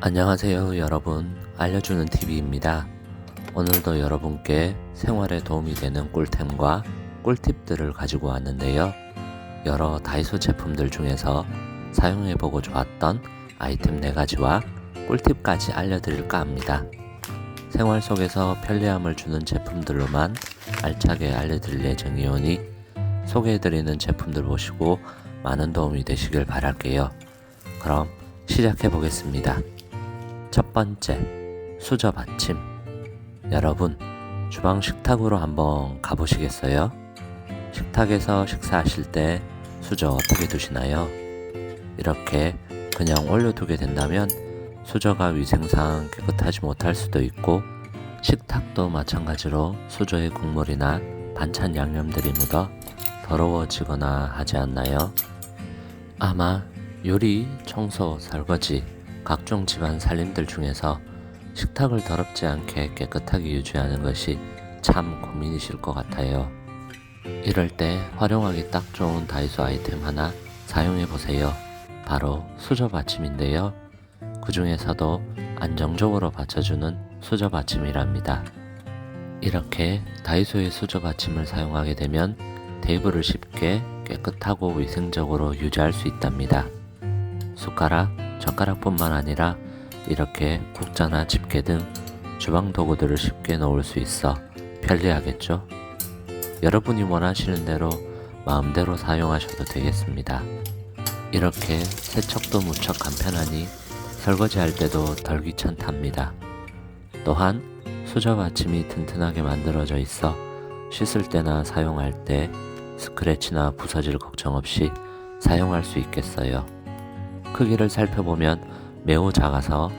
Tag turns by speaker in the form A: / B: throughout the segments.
A: 안녕하세요 여러분, 알려주는 TV입니다. 오늘도 여러분께 생활에 도움이 되는 꿀템과 꿀팁들을 가지고 왔는데요. 여러 다이소 제품들 중에서 사용해보고 좋았던 아이템 4가지와 꿀팁까지 알려드릴까 합니다. 생활 속에서 편리함을 주는 제품들로만 알차게 알려드릴 예정이오니 소개해드리는 제품들 보시고 많은 도움이 되시길 바랄게요. 그럼 시작해보겠습니다. 첫 번째, 수저 받침. 여러분, 주방 식탁으로 한번 가보시겠어요? 식탁에서 식사하실 때 수저 어떻게 두시나요? 이렇게 그냥 올려두게 된다면 수저가 위생상 깨끗하지 못할 수도 있고, 식탁도 마찬가지로 수저에 국물이나 반찬 양념들이 묻어 더러워지거나 하지 않나요? 아마 요리, 청소, 설거지, 각종 집안 살림들 중에서 식탁을 더럽지 않게 깨끗하게 유지하는 것이 참 고민이실 것 같아요. 이럴 때 활용하기 딱 좋은 다이소 아이템 하나 사용해 보세요. 바로 수저 받침인데요. 그 중에서도 안정적으로 받쳐주는 수저 받침이랍니다. 이렇게 다이소의 수저 받침을 사용하게 되면 테이블을 쉽게 깨끗하고 위생적으로 유지할 수 있답니다. 숟가락, 젓가락뿐만 아니라 이렇게 국자나 집게 등 주방 도구들을 쉽게 놓을 수 있어 편리하겠죠? 여러분이 원하시는 대로 마음대로 사용하셔도 되겠습니다. 이렇게 세척도 무척 간편하니 설거지할 때도 덜 귀찮답니다. 또한 수저 받침이 튼튼하게 만들어져 있어 씻을 때나 사용할 때 스크래치나 부서질 걱정 없이 사용할 수 있겠어요. 크기를 살펴보면 매우 작아서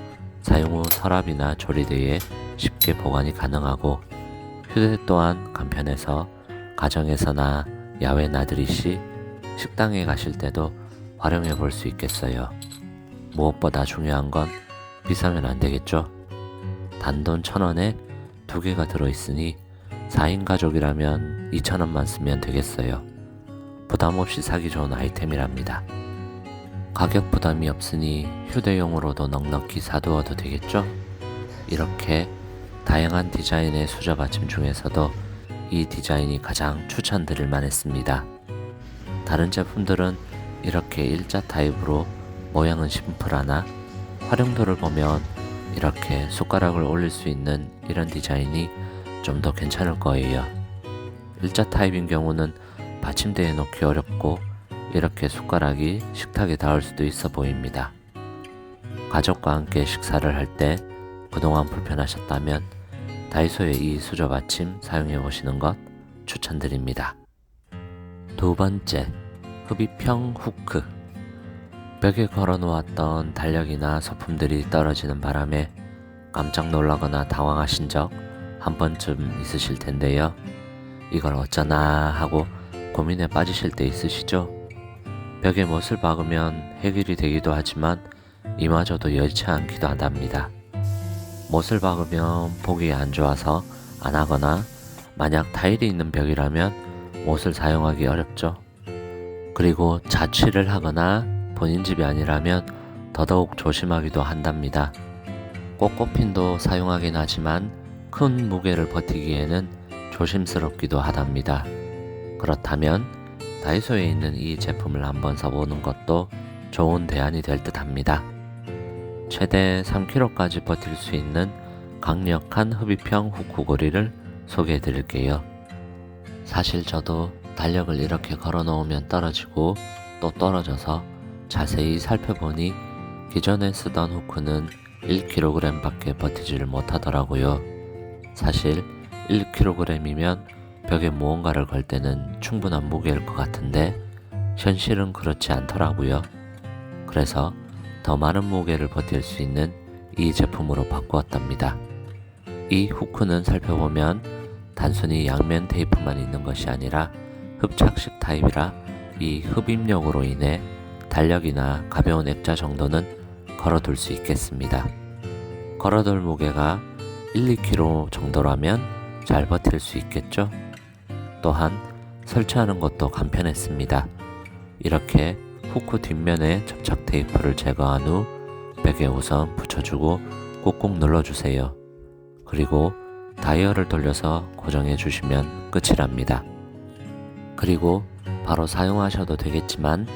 A: 사용 후 서랍이나 조리대에 쉽게 보관이 가능하고, 휴대 또한 간편해서 가정에서나 야외 나들이 시, 식당에 가실 때도 활용해 볼 수 있겠어요. 무엇보다 중요한 건 비싸면 안 되겠죠? 단돈 1,000원에 2개가 들어있으니 4인 가족이라면 2,000원만 쓰면 되겠어요. 부담 없이 사기 좋은 아이템이랍니다. 가격 부담이 없으니 휴대용으로도 넉넉히 사두어도 되겠죠? 이렇게 다양한 디자인의 수저 받침 중에서도 이 디자인이 가장 추천드릴 만했습니다. 다른 제품들은 이렇게 일자 타입으로 모양은 심플하나 활용도를 보면 이렇게 숟가락을 올릴 수 있는 이런 디자인이 좀 더 괜찮을 거예요. 일자 타입인 경우는 받침대에 놓기 어렵고 이렇게 숟가락이 식탁에 닿을 수도 있어 보입니다. 가족과 함께 식사를 할 때 그동안 불편하셨다면 다이소의 이 수저 받침 사용해 보시는 것 추천드립니다. 두 번째, 흡입형 후크. 벽에 걸어 놓았던 달력이나 소품들이 떨어지는 바람에 깜짝 놀라거나 당황하신 적 한 번쯤 있으실 텐데요. 이걸 어쩌나 하고 고민에 빠지실 때 있으시죠? 벽에 못을 박으면 해결이 되기도 하지만 이마저도 여의치 않기도 하답니다. 못을 박으면 보기 안 좋아서 안 하거나, 만약 타일이 있는 벽이라면 못을 사용하기 어렵죠. 그리고 자취를 하거나 본인 집이 아니라면 더더욱 조심하기도 한답니다. 꽃꽃핀도 사용하긴 하지만 큰 무게를 버티기에는 조심스럽기도 하답니다. 그렇다면 다이소에 있는 이 제품을 한번 써보는 것도 좋은 대안이 될 듯 합니다. 최대 3kg까지 버틸 수 있는 강력한 흡입형 후크고리를 소개해 드릴게요. 사실 저도 달력을 이렇게 걸어 놓으면 떨어지고 또 떨어져서 자세히 살펴보니 기존에 쓰던 후크는 1kg 밖에 버티지를 못하더라고요. 사실 1kg이면 벽에 무언가를 걸 때는 충분한 무게일 것 같은데 현실은 그렇지 않더라고요. 그래서 더 많은 무게를 버틸 수 있는 이 제품으로 바꾸었답니다. 이 후크는 살펴보면 단순히 양면 테이프만 있는 것이 아니라 흡착식 타입이라 이 흡입력으로 인해 달력이나 가벼운 액자 정도는 걸어둘 수 있겠습니다. 걸어둘 무게가 1-2kg 정도라면 잘 버틸 수 있겠죠? 또한 설치하는 것도 간편했습니다. 이렇게 후크 뒷면에 접착 테이프를 제거한 후 벽에 우선 붙여주고 꾹꾹 눌러주세요. 그리고 다이얼을 돌려서 고정해 주시면 끝이랍니다. 그리고 바로 사용하셔도 되겠지만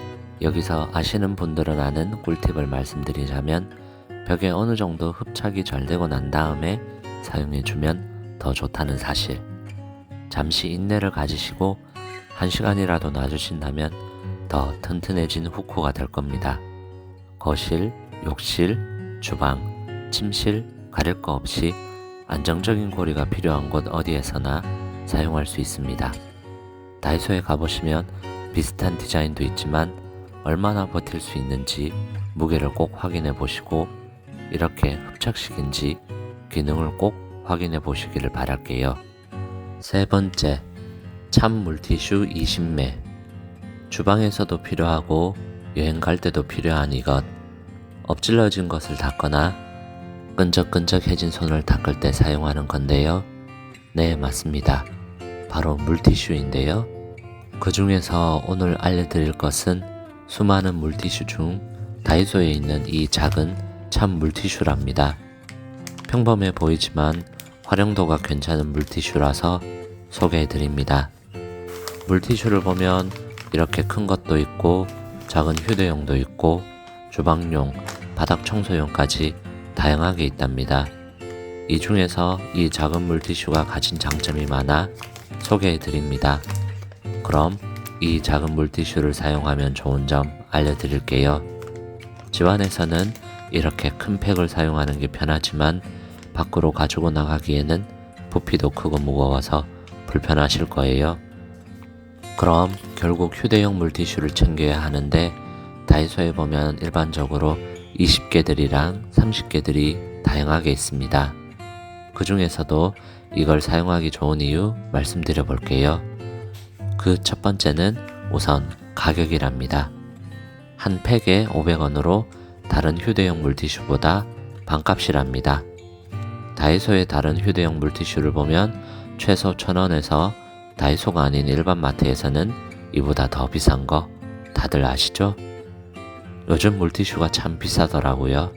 A: 여기서 아시는 분들은 아는 꿀팁을 말씀드리자면 벽에 어느 정도 흡착이 잘 되고 난 다음에 사용해주면 더 좋다는 사실. 잠시 인내를 가지시고 1시간이라도 놔주신다면 더 튼튼해진 후크가 될 겁니다. 거실, 욕실, 주방, 침실 가릴 거 없이 안정적인 고리가 필요한 곳 어디에서나 사용할 수 있습니다. 다이소에 가보시면 비슷한 디자인도 있지만 얼마나 버틸 수 있는지 무게를 꼭 확인해 보시고 이렇게 흡착식인지 기능을 꼭 확인해 보시기를 바랄게요. 세 번째, 참 물티슈 20매. 주방에서도 필요하고 여행 갈 때도 필요한 이것. 엎질러진 것을 닦거나 끈적끈적해진 손을 닦을 때 사용하는 건데요. 네, 맞습니다. 바로 물티슈인데요. 그 중에서 오늘 알려드릴 것은 수많은 물티슈 중 다이소에 있는 이 작은 참 물티슈랍니다. 평범해 보이지만 활용도가 괜찮은 물티슈라서 소개해드립니다. 물티슈를 보면 이렇게 큰 것도 있고 작은 휴대용도 있고 주방용, 바닥 청소용까지 다양하게 있답니다. 이 중에서 이 작은 물티슈가 가진 장점이 많아 소개해드립니다. 그럼 이 작은 물티슈를 사용하면 좋은 점 알려드릴게요. 집안에서는 이렇게 큰 팩을 사용하는 게 편하지만 밖으로 가지고 나가기에는 부피도 크고 무거워서 불편하실 거예요. 그럼 결국 휴대용 물티슈를 챙겨야 하는데 다이소에 보면 일반적으로 20개들이랑 30개들이 다양하게 있습니다. 그 중에서도 이걸 사용하기 좋은 이유 말씀드려 볼게요. 그 첫 번째는 우선 가격이랍니다. 한 팩에 500원으로 다른 휴대용 물티슈보다 반값이랍니다. 다이소의 다른 휴대용 물티슈를 보면 최소 1,000원에서 다이소가 아닌 일반 마트에서는 이보다 더 비싼 거 다들 아시죠? 요즘 물티슈가 참 비싸더라고요.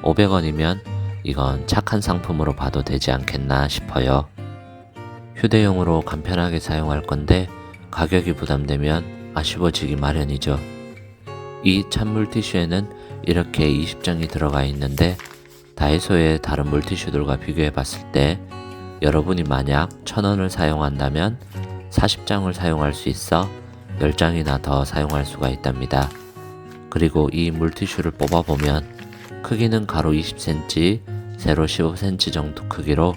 A: 500원이면 이건 착한 상품으로 봐도 되지 않겠나 싶어요. 휴대용으로 간편하게 사용할 건데 가격이 부담되면 아쉬워지기 마련이죠. 이 참 물티슈에는 이렇게 20장이 들어가 있는데 다이소의 다른 물티슈들과 비교해 봤을 때 여러분이 만약 1,000원을 사용한다면 40장을 사용할 수 있어 10장이나 더 사용할 수가 있답니다. 그리고 이 물티슈를 뽑아보면 크기는 가로 20cm, 세로 15cm 정도 크기로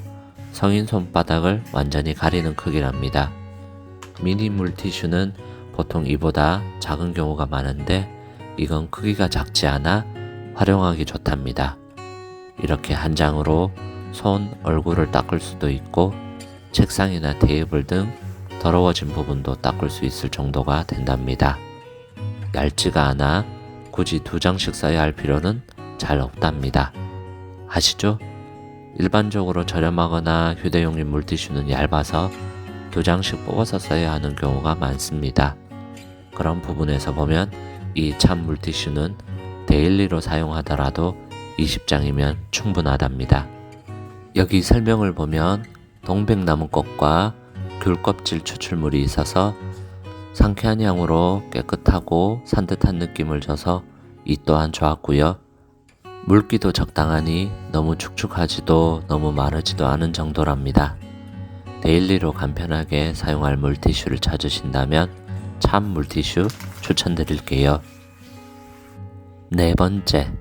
A: 성인 손바닥을 완전히 가리는 크기랍니다. 미니 물티슈는 보통 이보다 작은 경우가 많은데 이건 크기가 작지 않아 활용하기 좋답니다. 이렇게 한 장으로 손, 얼굴을 닦을 수도 있고 책상이나 테이블 등 더러워진 부분도 닦을 수 있을 정도가 된답니다. 얇지가 않아 굳이 2장씩 써야 할 필요는 잘 없답니다. 아시죠? 일반적으로 저렴하거나 휴대용인 물티슈는 얇아서 2장씩 뽑아서 써야 하는 경우가 많습니다. 그런 부분에서 보면 이 참 물티슈는 데일리로 사용하더라도 20장이면 충분하답니다. 여기 설명을 보면 동백나무꽃과 귤껍질 추출물이 있어서 상쾌한 향으로 깨끗하고 산뜻한 느낌을 줘서 이 또한 좋았고요. 물기도 적당하니 너무 축축하지도 너무 마르지도 않은 정도랍니다. 데일리로 간편하게 사용할 물티슈를 찾으신다면 참 물티슈 추천드릴게요. 네 번째,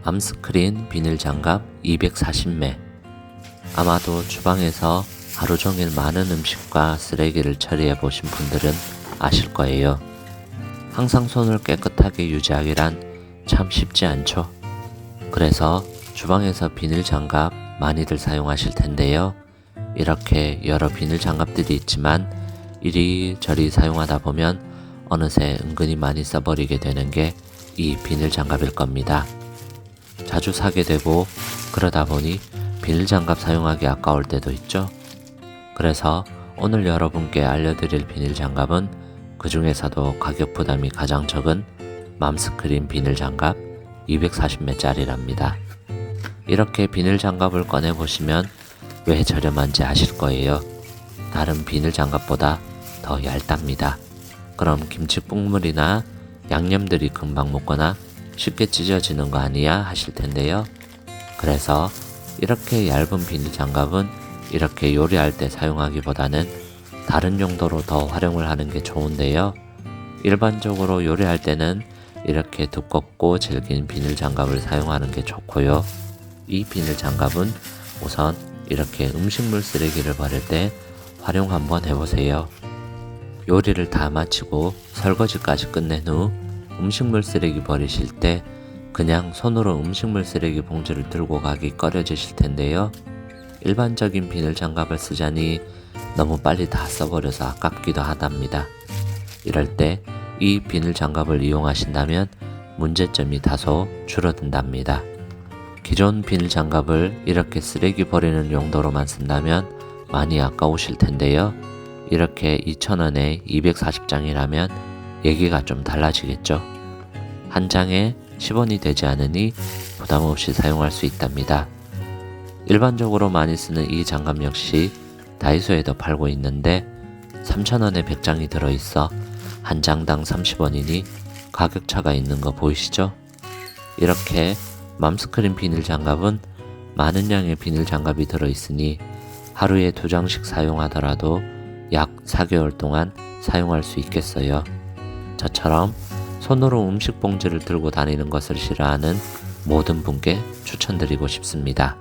A: 맘스크린 비닐 장갑 240매. 아마도 주방에서 하루 종일 많은 음식과 쓰레기를 처리해 보신 분들은 아실 거예요. 항상 손을 깨끗하게 유지하기란 참 쉽지 않죠. 그래서 주방에서 비닐 장갑 많이들 사용하실 텐데요. 이렇게 여러 비닐 장갑들이 있지만 이리저리 사용하다 보면 어느새 은근히 많이 써버리게 되는 게 이 비닐 장갑일 겁니다. 자주 사게 되고 그러다 보니 비닐 장갑 사용하기 아까울 때도 있죠. 그래서 오늘 여러분께 알려드릴 비닐 장갑은 그 중에서도 가격 부담이 가장 적은 맘스크린 비닐 장갑 240매짜리랍니다. 이렇게 비닐 장갑을 꺼내 보시면 왜 저렴한지 아실 거예요. 다른 비닐 장갑보다 더 얇답니다. 그럼 김치 국물이나 양념들이 금방 묻거나 쉽게 찢어지는 거 아니야 하실 텐데요. 그래서 이렇게 얇은 비닐 장갑은 이렇게 요리할 때 사용하기보다는 다른 용도로 더 활용을 하는 게 좋은데요. 일반적으로 요리할 때는 이렇게 두껍고 질긴 비닐 장갑을 사용하는 게 좋고요. 이 비닐 장갑은 우선 이렇게 음식물 쓰레기를 버릴 때 활용 한번 해보세요. 요리를 다 마치고 설거지까지 끝낸 후 음식물 쓰레기 버리실 때 그냥 손으로 음식물 쓰레기 봉지를 들고 가기 꺼려지실 텐데요. 일반적인 비닐 장갑을 쓰자니 너무 빨리 다 써버려서 아깝기도 하답니다. 이럴 때 이 비닐 장갑을 이용하신다면 문제점이 다소 줄어든답니다. 기존 비닐 장갑을 이렇게 쓰레기 버리는 용도로만 쓴다면 많이 아까우실 텐데요. 이렇게 2,000원에 240장이라면 얘기가 좀 달라지겠죠. 한 장에 10원이 되지 않으니 부담 없이 사용할 수 있답니다. 일반적으로 많이 쓰는 이 장갑 역시 다이소에도 팔고 있는데 3,000원에 100장이 들어있어 한 장당 30원이니 가격 차가 있는 거 보이시죠? 이렇게 맘스크린 비닐 장갑은 많은 양의 비닐 장갑이 들어있으니 하루에 2장씩 사용하더라도 약 4개월 동안 사용할 수 있겠어요. 저처럼 손으로 음식 봉지를 들고 다니는 것을 싫어하는 모든 분께 추천드리고 싶습니다.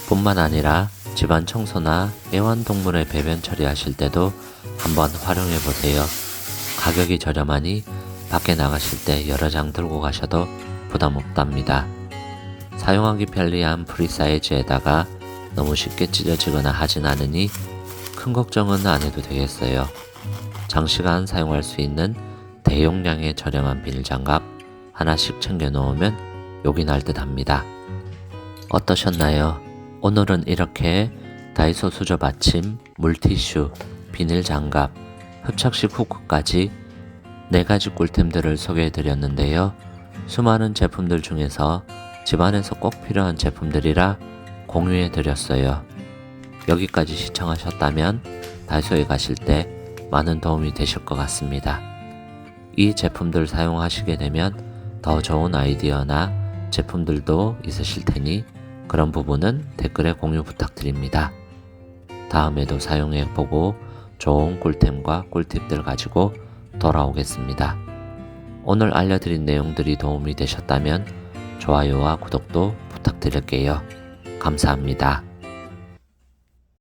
A: 뿐만 아니라 집안 청소나 애완동물의 배변 처리하실 때도 한번 활용해 보세요. 가격이 저렴하니 밖에 나가실 때 여러 장 들고 가셔도 부담 없답니다. 사용하기 편리한 프리 사이즈에다가 너무 쉽게 찢어지거나 하진 않으니 큰 걱정은 안 해도 되겠어요. 장시간 사용할 수 있는 대용량의 저렴한 비닐 장갑 하나씩 챙겨 놓으면 욕이 날 듯 합니다. 어떠셨나요? 오늘은 이렇게 다이소 수저 받침, 물티슈, 비닐 장갑, 흡착식 후크까지 4가지 꿀템들을 소개해 드렸는데요. 수많은 제품들 중에서 집안에서 꼭 필요한 제품들이라 공유해 드렸어요. 여기까지 시청하셨다면 다이소에 가실 때 많은 도움이 되실 것 같습니다. 이 제품들 사용하시게 되면 더 좋은 아이디어나 제품들도 있으실 테니 그런 부분은 댓글에 공유 부탁드립니다. 다음에도 사용해 보고 좋은 꿀템과 꿀팁들 가지고 돌아오겠습니다. 오늘 알려드린 내용들이 도움이 되셨다면 좋아요와 구독도 부탁드릴게요. 감사합니다.